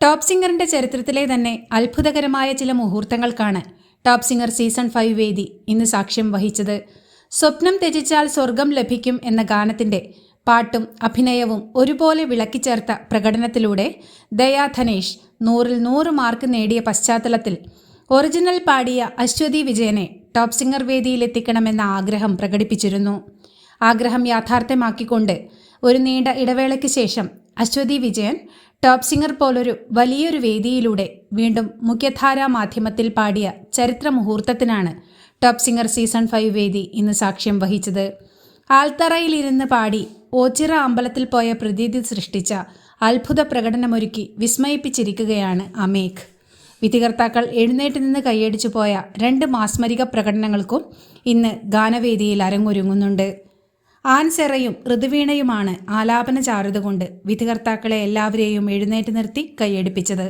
Top സിംഗറിന്റെ ചരിത്രത്തിലെ തന്നെ അത്ഭുതകരമായ ചില മുഹൂർത്തങ്ങൾക്കാണ് ടോപ്പ് സിംഗർ സീസൺ 5 വേദി ഇന്ന് സാക്ഷ്യം വഹിച്ചത്. സ്വപ്നം ത്യജിച്ചാൽ സ്വർഗം ലഭിക്കും എന്ന ഗാനത്തിന്റെ പാട്ടും അഭിനയവും ഒരുപോലെ വിളക്കിച്ചേർത്ത പ്രകടനത്തിലൂടെ ദയാ ധനേഷ് 100-ൽ 100 മാർക്ക് നേടിയ പശ്ചാത്തലത്തിൽ ഒറിജിനൽ പാടിയ അശ്വതി വിജയനെ ടോപ്പ് സിംഗർ വേദിയിലെത്തിക്കണമെന്ന ആഗ്രഹം പ്രകടിപ്പിച്ചിരുന്നു. ആഗ്രഹം യാഥാർത്ഥ്യമാക്കിക്കൊണ്ട് ഒരു നീണ്ട ഇടവേളയ്ക്ക് ശേഷം അശ്വതി വിജയൻ ടോപ്പ് സിംഗർ പോലൊരു വലിയൊരു വേദിയിലൂടെ വീണ്ടും മുഖ്യധാരാ മാധ്യമത്തിൽ പാടിയ ചരിത്ര മുഹൂർത്തത്തിനാണ് ടോപ്പ് സിംഗർ സീസൺ 5 വേദി ഇന്ന് സാക്ഷ്യം വഹിച്ചത്. ആൽത്തറയിലിരുന്ന് പാടി ഓച്ചിറ അമ്പലത്തിൽ പോയ പ്രതീതി സൃഷ്ടിച്ച അത്ഭുത പ്രകടനമൊരുക്കി വിസ്മയിപ്പിച്ചിരിക്കുകയാണ് അമേഘ്. വിധികർത്താക്കൾ എഴുന്നേറ്റ് നിന്ന് കൈയടിച്ചു പോയ 2 മാസ്മരിക പ്രകടനങ്ങൾക്കും ഇന്ന് ഗാനവേദിയിൽ അരങ്ങൊരുങ്ങുന്നുണ്ട്. ആൻസെറയും ഋതുവീണയുമാണ് ആലാപന ചാരുത കൊണ്ട് വിധികർത്താക്കളെ എല്ലാവരെയും എഴുന്നേറ്റ് നിർത്തി കൈയടിപ്പിച്ചത്.